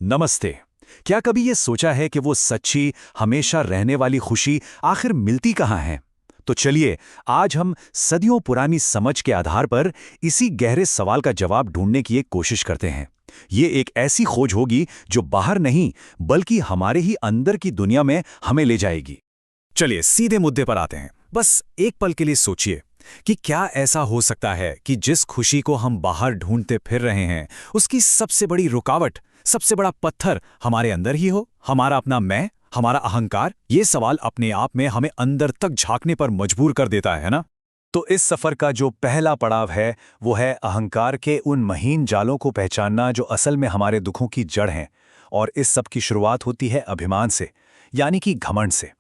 नमस्ते। क्या कभी ये सोचा है कि वो सच्ची, हमेशा रहने वाली खुशी आखिर मिलती कहाँ है? तो चलिए, आज हम सदियों पुरानी समझ के आधार पर इसी गहरे सवाल का जवाब ढूंढने की एक कोशिश करते हैं। ये एक ऐसी खोज होगी जो बाहर नहीं, बल्कि हमारे ही अंदर की दुनिया में हमें ले जाएगी। चलिए सीधे मुद्दे पर आते हैं। बस एक पल के लिए सोचिए कि क्या ऐसा हो सकता है कि जिस खुशी को हम बाहर ढूंढते फिर रहे हैं, उसकी सबसे बड़ी रुकावट, सबसे बड़ा पत्थर हमारे अंदर ही हो? हमारा अपना मैं, हमारा अहंकार? ये सवाल अपने आप में हमें अंदर तक झांकने पर मजबूर कर देता है ना? तो इस सफर का जो पहला पड़ाव है, वो है अहंकार के उन महीन जालों को पहचानना जो असल में हमारे दुखों की जड़ हैं। और इस सब की शुरुआत होती है अभिमान से, यानी कि घमंड से।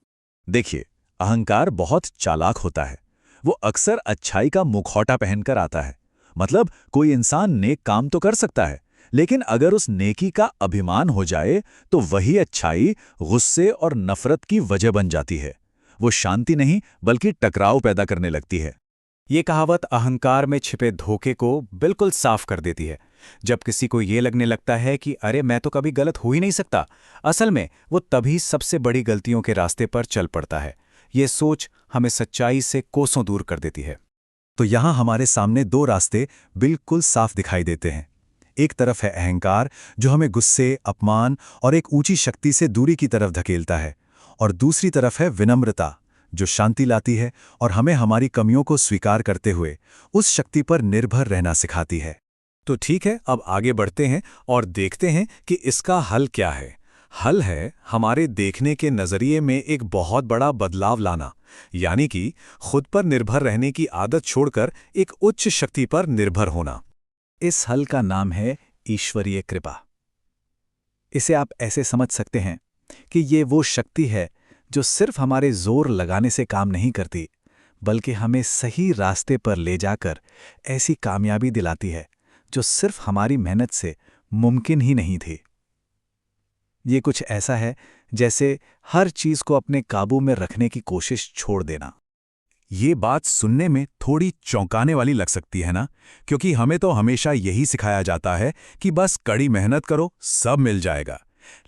देखिए, अहंकार बहुत चालाक होता है। वो अक्सर अच्छाई का मुखौटा पहनकर आता है। मतलब कोई इंसान नेक काम तो कर सकता है, लेकिन अगर उस नेकी का अभिमान हो जाए तो वही अच्छाई गुस्से और नफरत की वजह बन जाती है। वो शांति नहीं बल्कि टकराव पैदा करने लगती है। ये कहावत अहंकार में छिपे धोखे को बिल्कुल साफ कर देती है। जब किसी को ये लगने लगता है कि अरे मैं तो कभी गलत हो ही नहीं सकता, असल में वो तभी सबसे बड़ी गलतियों के रास्ते पर चल पड़ता है। ये सोच हमें सच्चाई से कोसों दूर कर देती है। तो यहाँ हमारे सामने दो रास्ते बिल्कुल साफ दिखाई देते हैं। एक तरफ है अहंकार, जो हमें गुस्से, अपमान और एक ऊंची शक्ति से दूरी की तरफ धकेलता है। और दूसरी तरफ है विनम्रता, जो शांति लाती है और हमें हमारी कमियों को स्वीकार करते हुए उस शक्ति पर निर्भर रहना सिखाती है। तो ठीक है, अब आगे बढ़ते हैं और देखते हैं कि इसका हल क्या है। हल है हमारे देखने के नजरिए में एक बहुत बड़ा बदलाव लाना, यानी कि खुद पर निर्भर रहने की आदत छोड़कर एक उच्च शक्ति पर निर्भर होना। इस हल का नाम है ईश्वरीय कृपा। इसे आप ऐसे समझ सकते हैं कि ये वो शक्ति है जो सिर्फ हमारे जोर लगाने से काम नहीं करती, बल्कि हमें सही रास्ते पर ले जाकर ऐसी कामयाबी दिलाती है जो सिर्फ हमारी मेहनत से मुमकिन ही नहीं थी। ये कुछ ऐसा है जैसे हर चीज को अपने काबू में रखने की कोशिश छोड़ देना। ये बात सुनने में थोड़ी चौंकाने वाली लग सकती है ना, क्योंकि हमें तो हमेशा यही सिखाया जाता है कि बस कड़ी मेहनत करो, सब मिल जाएगा।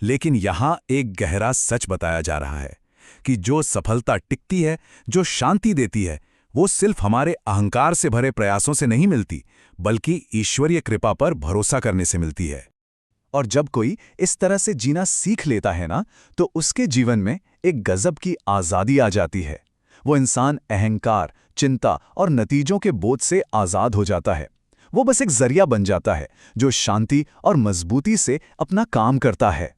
लेकिन यहाँ एक गहरा सच बताया जा रहा है कि जो सफलता टिकती है, जो शांति देती है, वो सिर्फ हमारे अहंकार से भरे प्रयासों से नहीं मिलती, बल्कि ईश्वरीय कृपा पर भरोसा करने से मिलती है। और जब कोई इस तरह से जीना सीख लेता है ना, तो उसके जीवन में एक गजब की आज़ादी आ जाती है। वो इंसान अहंकार, चिंता और नतीजों के बोझ से आज़ाद हो जाता है। वो बस एक जरिया बन जाता है जो शांति और मजबूती से अपना काम करता है।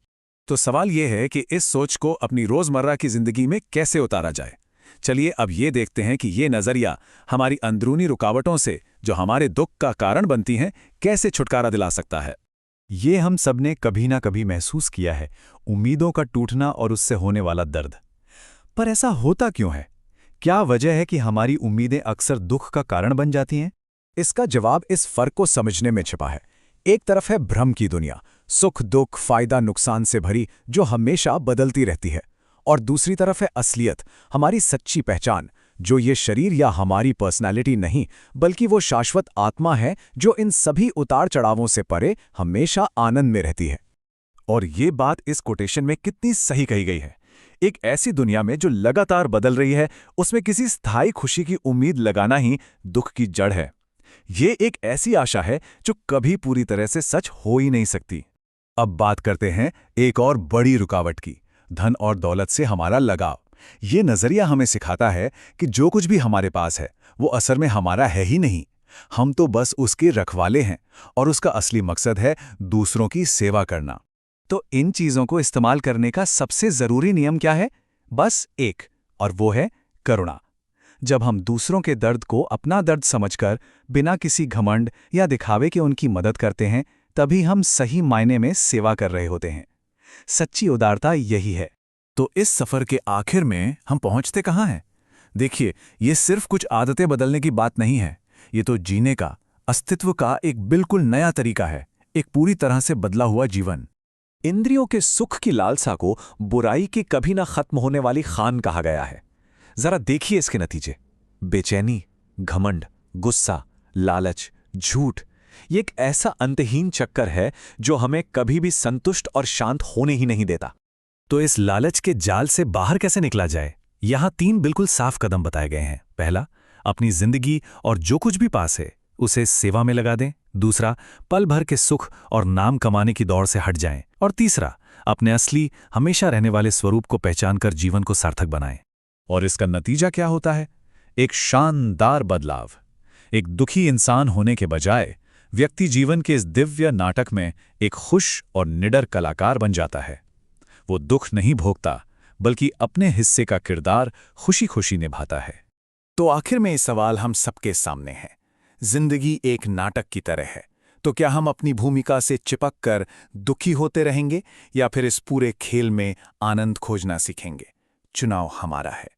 तो सवाल यह है कि इस सोच को अपनी रोजमर्रा की जिंदगी में कैसे उतारा जाए। चलिए अब ये देखते हैं कि ये नजरिया हमारी अंदरूनी रुकावटों से, जो हमारे दुख का कारण बनती हैं, कैसे छुटकारा दिला सकता है। ये हम सबने कभी ना कभी महसूस किया है, उम्मीदों का टूटना और उससे होने वाला दर्द। पर ऐसा होता क्यों है? क्या वजह है कि हमारी उम्मीदें अक्सर दुख का कारण बन जाती हैं? इसका जवाब इस फर्क को समझने में छिपा है। एक तरफ है भ्रम की दुनिया, सुख दुख, फायदा नुकसान से भरी, जो हमेशा बदलती रहती है। और दूसरी तरफ है असलियत, हमारी सच्ची पहचान, जो ये शरीर या हमारी पर्सनैलिटी नहीं, बल्कि वो शाश्वत आत्मा है जो इन सभी उतार चढ़ावों से परे हमेशा आनंद में रहती है। और ये बात इस कोटेशन में कितनी सही कही गई है। एक ऐसी दुनिया में जो लगातार बदल रही है, उसमें किसी स्थायी खुशी की उम्मीद लगाना ही दुख की जड़ है। ये एक ऐसी आशा है जो कभी पूरी तरह से सच हो ही नहीं सकती। अब बात करते हैं एक और बड़ी रुकावट की, धन और दौलत से हमारा लगाव। ये नजरिया हमें सिखाता है कि जो कुछ भी हमारे पास है, वो असल में हमारा है ही नहीं। हम तो बस उसके रखवाले हैं, और उसका असली मकसद है दूसरों की सेवा करना। तो इन चीजों को इस्तेमाल करने का सबसे जरूरी नियम क्या है? बस एक, और वो है करुणा। जब हम दूसरों के दर्द को अपना दर्द समझकर बिना किसी घमंड या दिखावे के उनकी मदद करते हैं, तभी हम सही मायने में सेवा कर रहे होते हैं। सच्ची उदारता यही है। तो इस सफर के आखिर में हम पहुंचते कहाँ हैं? देखिए, ये सिर्फ कुछ आदतें बदलने की बात नहीं है। ये तो जीने का, अस्तित्व का एक बिल्कुल नया तरीका है, एक पूरी तरह से बदला हुआ जीवन। इंद्रियों के सुख की लालसा को बुराई की कभी ना खत्म होने वाली खान कहा गया है। जरा देखिए इसके नतीजे। बेचैनी, घमंड, गुस्सा, लालच, झूठ, ये एक ऐसा अंतहीन चक्कर है जो हमें कभी भी संतुष्ट और शांत होने ही नहीं देता। तो इस लालच के जाल से बाहर कैसे निकला जाए? यहाँ 3 बिल्कुल साफ कदम बताए गए हैं। पहला, अपनी जिंदगी और जो कुछ भी पास है उसे सेवा में लगा दें। दूसरा, पल भर के सुख और नाम कमाने की दौड़ से हट जाएं। और तीसरा, अपने असली हमेशा रहने वाले स्वरूप को पहचानकर जीवन को सार्थक बनाएं। और इसका नतीजा क्या होता है? एक शानदार बदलाव। एक दुखी इंसान होने के बजाय व्यक्ति जीवन के इस दिव्य नाटक में एक खुश और निडर कलाकार बन जाता है। वो दुख नहीं भोगता, बल्कि अपने हिस्से का किरदार खुशी खुशी निभाता है। तो आखिर में ये सवाल हम सबके सामने है। जिंदगी एक नाटक की तरह है, तो क्या हम अपनी भूमिका से चिपक कर दुखी होते रहेंगे या फिर इस पूरे खेल में आनंद खोजना सीखेंगे? चुनाव हमारा है।